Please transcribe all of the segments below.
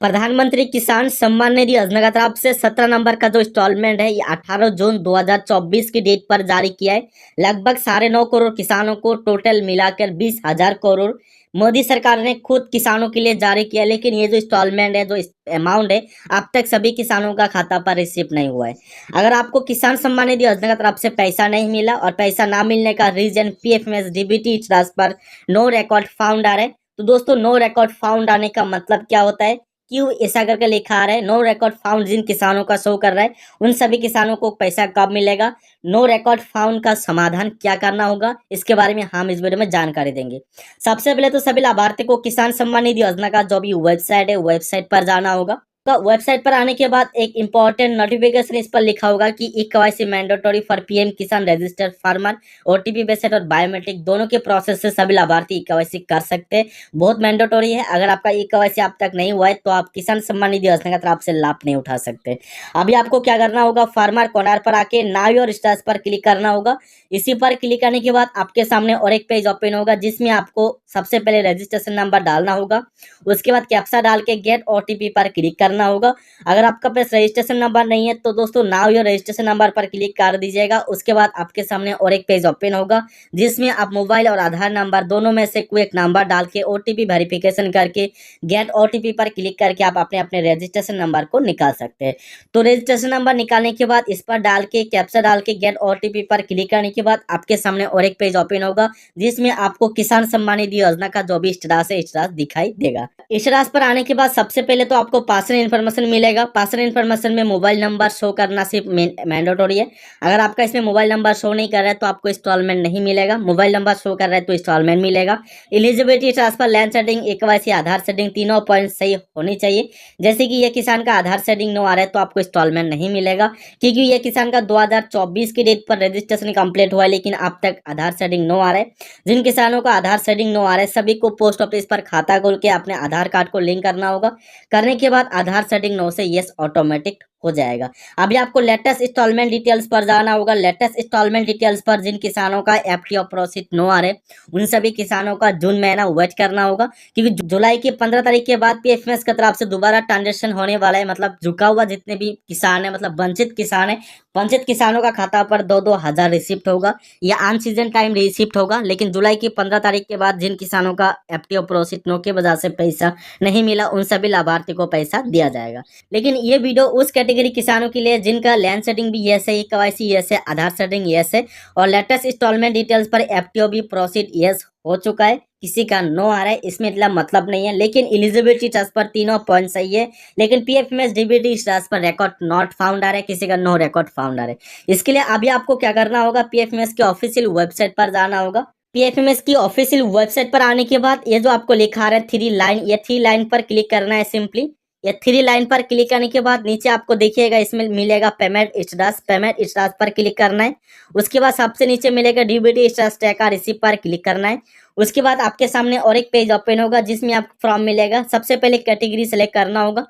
प्रधानमंत्री किसान सम्मान निधि योजना की तरफ से 17 नंबर का जो इंस्टॉलमेंट है ये 18 जून 2024 की डेट पर जारी किया है। लगभग 9.5 करोड़ किसानों को टोटल मिलाकर 20,000 करोड़ मोदी सरकार ने खुद किसानों के लिए जारी किया। लेकिन ये जो इंस्टॉलमेंट है, जो अमाउंट है, अब तक सभी किसानों का खाता पर रिसीव नहीं हुआ है। अगर आपको किसान सम्मान निधि योजना की तरफ से पैसा नहीं मिला और पैसा ना मिलने का reason PFMS DBT transfer no record found आ रहा है, तो दोस्तों नो रिकॉर्ड फाउंड आने का मतलब क्या होता है, क्यों ऐसा करके लिखा आ रहा है। नो रिकॉर्ड फाउंड जिन किसानों का शो कर रहा है उन सभी किसानों को पैसा कब मिलेगा, नो रिकॉर्ड फाउंड का समाधान क्या करना होगा, इसके बारे में हम इस वीडियो में जानकारी देंगे। सबसे पहले तो सभी लाभार्थी को किसान सम्मान निधि योजना का जो भी वेबसाइट है, वेबसाइट पर जाना होगा। तो वेबसाइट पर आने के बाद एक इंपॉर्टेंट नोटिफिकेशन इस पर लिखा होगा कि e KYC mandatory for PM किसान रजिस्टर्ड फार्मर, ओटीपी बेस्ड और बायोमेट्रिक दोनों के प्रोसेस से सभी लाभार्थी ई केवाईसी कर सकते हैं। बहुत मैंडेटरी है। अगर आपका ई केवाईसी अब तक नहीं हुआ है तो आप किसान सम्मान निधि योजना की तरफ से लाभ नहीं उठा सकते। अभी आपको क्या करना होगा, फार्मर कॉर्नर पर आके नाउ योर स्टेटस पर क्लिक करना होगा। इसी पर क्लिक करने के बाद आपके सामने और एक पेज ओपन होगा जिसमें आपको सबसे पहले रजिस्ट्रेशन नंबर डालना होगा। उसके बाद कैप्चा डाल के गेट ओटीपी पर क्लिक करना होगा। अगर आपका पास रजिस्ट्रेशन नंबर नहीं है तो दोस्तों नाउ योर रजिस्ट्रेशन नंबर पर क्लिक कर दीजिएगा। उसके बाद आपके सामने और एक पेज ओपन होगा जिसमें आप मोबाइल और आधार नंबर दोनों में से कोई एक नंबर डाल के ओटीपी वेरिफिकेशन करके गेट ओटीपी पर क्लिक करके आप अपने अपने रजिस्ट्रेशन नंबर को निकाल सकते हैं। तो रजिस्ट्रेशन नंबर निकालने के बाद इस पर डाल के कैप्चा डाल के गेट ओटीपी पर क्लिक करने के बाद आपके सामने और एक पेज ओपन होगा जिसमें आपको किसान सम्मान निधि योजना का जो भी स्टेटस है स्टेटस दिखाई देगा। स्टेटस पर आने के बाद सबसे पहले तो आपको पर्सनल इन्फॉर्मेशन मिलेगा। पर्सनल इन्फॉर्मेशन में मोबाइल नंबर शो करना सिर्फ मैंडेटरी है। अगर आपका इसमें मोबाइल नंबर शो नहीं कर रहा है तो आपको इंस्टॉलमेंट नहीं मिलेगा। मोबाइल नंबर शो कर रहा है तो इंस्टॉलमेंट मिलेगा। Eligibility transfer, land setting, KYC, Aadhaar setting तीनों पॉइंट सही होनी चाहिए। जैसे कि ये किसान का आधार सेटिंग नो आ रहा है तो आपको इंस्टॉलमेंट नहीं मिलेगा, क्योंकि ये किसान का 2024 की डेट पर रजिस्ट्रेशन कंप्लीट हुआ है लेकिन अब तक आधार सेटिंग नो आ रहा है। जिन किसानों का आधार सेटिंग नो आ रहा है सभी को पोस्ट ऑफिस पर खाता खोल के अपने आधार कार्ड को लिंक करना होगा। करने के बाद आधार सेटिंग नो से यस ऑटोमेटिक हो जाएगा। अभी आपको लेटेस्ट इंस्टॉलमेंट डिटेल्स पर जाना होगा। लेटेस्ट इंस्टॉलमेंट डिटेल्स पर जिन किसानों का एफटीओ प्रोसीड नो आ रहे उन सभी किसानों का जून महीना वेट करना होगा, क्योंकि जुलाई की 15 तारीख के बाद पीएफएमएस की तरफ से दोबारा ट्रांजेक्शन होने वाला है। मतलब झुका हुआ जितने भी किसान है, मतलब वंचित किसान है, वंचित किसानों का खाता पर 2-2 हजार रिसिप्ट होगा या अन सीजन टाइम रिसिप्ट होगा। लेकिन जुलाई की 15 तारीख के बाद जिन किसानों का एफटीओ प्रोसीड नो की वजह से पैसा नहीं मिला उन सभी लाभार्थी को पैसा दिया जाएगा। लेकिन ये वीडियो उस कैटेगरी किसानों के लिए जिनका लैंड सेटिंग भी यस है, केवाईसी यस है, आधार सेटिंग यस है और लेटेस्ट इंस्टॉलमेंट डिटेल्स पर एफटीओ भी प्रोसीड यस हो चुका है। किसी का नो आ रहा है इसमें इतना मतलब नहीं है। लेकिन एलिजिबिलिटी ट्रांसफर तीनों पॉइंट सही है, लेकिन PFMS DBT transfer record not found आ रहा है, किसी का नो रिकॉर्ड फाउंड आ रहा है। इसके लिए अभी आपको क्या करना होगा, पीएफएमएस के ऑफिशियल वेबसाइट पर जाना होगा। पीएफएमएस की ऑफिशियल वेबसाइट पर आने के बाद ये जो आपको लिखा रहा है 3 लाइन, ये 3 लाइन पर क्लिक करना है। सिंपली ये 3 लाइन पर क्लिक करने के बाद नीचे आपको देखिएगा इसमें मिलेगा पेमेंट स्टेटस, पेमेंट स्टेटस पर क्लिक करना है। उसके बाद सबसे नीचे मिलेगा डीबीटी स्टेटस ट्रैकर, रिसीव पर क्लिक करना है। उसके बाद आपके सामने और एक पेज ओपन होगा जिसमें आपको फॉर्म मिलेगा। सबसे पहले कैटेगरी सेलेक्ट करना होगा।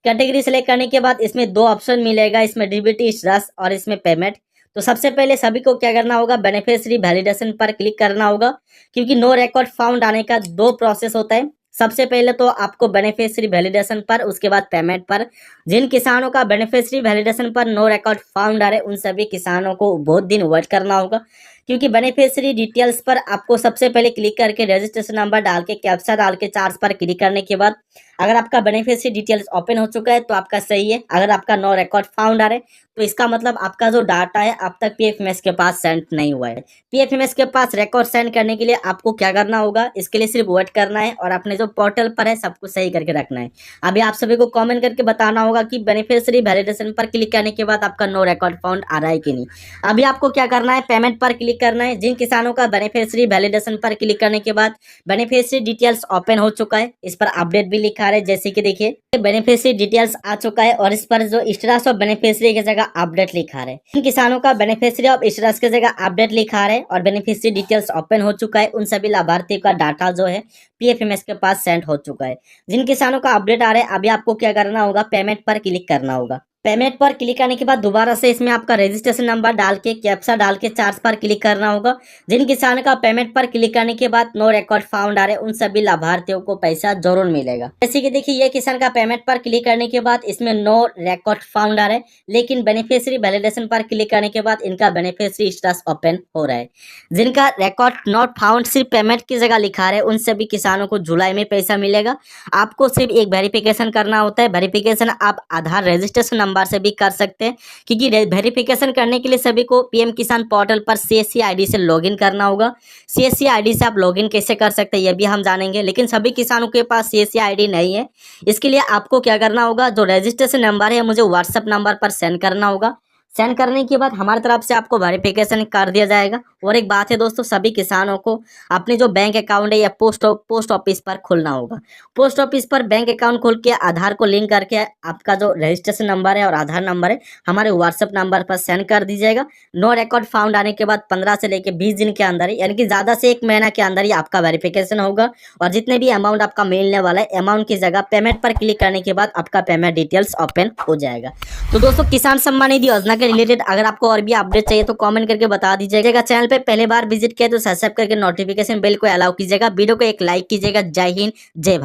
कैटेगरी सेलेक्ट करने के बाद इसमें 2 ऑप्शन मिलेगा, इसमें डीबीटी स्टेटस और इसमें पेमेंट। तो सबसे पहले सभी को क्या करना होगा, बेनिफिशियरी वैलिडेशन पर क्लिक करना होगा, क्योंकि नो रिकॉर्ड फाउंड आने का 2 प्रोसेस होता है। सबसे पहले तो आपको बेनिफिशियरी वैलिडेशन पर, उसके बाद पेमेंट पर। जिन किसानों का बेनिफिशियरी वैलिडेशन पर नो रिकॉर्ड फाउंड आ रहे उन सभी किसानों को बहुत दिन वेट करना होगा, क्योंकि बेनिफिशियरी डिटेल्स पर आपको सबसे पहले क्लिक करके रजिस्ट्रेशन नंबर डाल के कैप्चा डाल के चार्ज पर क्लिक करने के बाद अगर आपका बेनिफिशियरी डिटेल्स ओपन हो चुका है तो आपका सही है। अगर आपका नो रिकॉर्ड फाउंड आ रहा है तो इसका मतलब आपका जो डाटा है अब तक पीएफएमएस के पास सेंड नहीं हुआ है। पीएफएमएस के पास रिकॉर्ड सेंड करने के लिए आपको क्या करना होगा, इसके लिए सिर्फ वेट करना है और अपने जो पोर्टल पर है सब कुछ सही करके रखना है। अभी आप सभी को कमेंट करके बताना होगा कि बेनिफिशियरी वैलिडेशन पर क्लिक करने के बाद आपका नो रिकॉर्ड फाउंड आ रहा है कि नहीं। अभी आपको क्या करना है, पेमेंट पर क्लिक करना है। जिन किसानों का बेनिफिशियरी वैलिडेशन पर क्लिक करने के बाद बेनिफिशियरी डिटेल्स ओपन हो चुका है, इस पर अपडेट भी लिखा है। जैसे कि देखिए बेनिफिशियरी डिटेल्स आ चुका है और इस पर जो स्टेटस ऑफ बेनिफिशियरी की जगह अपडेट लिखा है। जिन किसानों का बेनिफिशियरी ऑफ स्टेटस की जगह अपडेट लिखा है और बेनिफिशियरी डिटेल्स ओपन हो चुका है उन सभी लाभार्थियों का डाटा जो है पीएफएमएस के पास सेंड हो चुका है। जिन किसानों का अपडेट आ रहा है अभी आपको क्या करना होगा, पेमेंट पर क्लिक करना होगा। पेमेंट पर क्लिक करने के बाद दोबारा से इसमें आपका रजिस्ट्रेशन नंबर डाल के कैप्चा डाल के चार्ज पर क्लिक करना होगा। जिन किसान का पेमेंट पर क्लिक करने के बाद नो रिकॉर्ड फाउंड आ रहे उन सभी लाभार्थियों को पैसा जरूर मिलेगा। जैसे कि देखिए ये किसान का पेमेंट पर क्लिक करने के बाद इसमें नो रिकॉर्ड फाउंड आ रहा है, लेकिन बेनिफिशियरी वैलिडेशन पर क्लिक करने के बाद इनका बेनिफिशियरी स्टेटस ओपन हो रहा है। जिनका रिकॉर्ड नॉट फाउंड सिर्फ पेमेंट की जगह लिखा रहा है उन सभी किसानों को जुलाई में पैसा मिलेगा। आपको सिर्फ एक वेरिफिकेशन करना होता है। वेरिफिकेशन आप आधार रजिस्ट्रेशन नंबर से भी कर सकते हैं, क्योंकि वेरिफिकेशन करने के लिए सभी को पीएम किसान पोर्टल पर सीएससी आईडी से लॉगिन करना होगा। सीएससी आईडी से आप लॉगिन कैसे कर सकते हैं ये भी हम जानेंगे, लेकिन सभी किसानों के पास सीएससी आईडी नहीं है। इसके लिए आपको क्या करना होगा, जो रजिस्ट्रेशन नंबर है मुझे व्हाट्सएप नंबर पर सेंड करना होगा। सेंड करने के बाद हमारी तरफ से आपको वेरिफिकेशन कर दिया जाएगा। और एक बात है दोस्तों, सभी किसानों को अपने जो बैंक अकाउंट है या पोस्ट ऑफिस पर खोलना होगा। पोस्ट ऑफिस पर बैंक अकाउंट खोल के आधार को लिंक करके आपका जो रजिस्ट्रेशन नंबर है और आधार नंबर है हमारे व्हाट्सएप नंबर पर सेंड कर दीजिएगा। नो रिकॉर्ड फाउंड आने के बाद 15 से लेकर 20 दिन के अंदर ही, यानी कि ज़्यादा से 1 महीना के अंदर ही आपका वेरिफिकेशन होगा। और जितने भी अमाउंट आपका मिलने वाला है अमाउंट की जगह पेमेंट पर क्लिक करने के बाद आपका पेमेंट डिटेल्स ओपन हो जाएगा। तो दोस्तों किसान सम्मान निधि योजना के रिलेटेड अगर आपको और भी अपडेट चाहिए तो कमेंट करके बता दीजिएगा। चैनल पे पहले बार विजिट किया तो सब्सक्राइब करके नोटिफिकेशन बेल को अलाउ कीजिएगा। वीडियो को एक लाइक कीजिएगा। जय हिंद, जय भारत।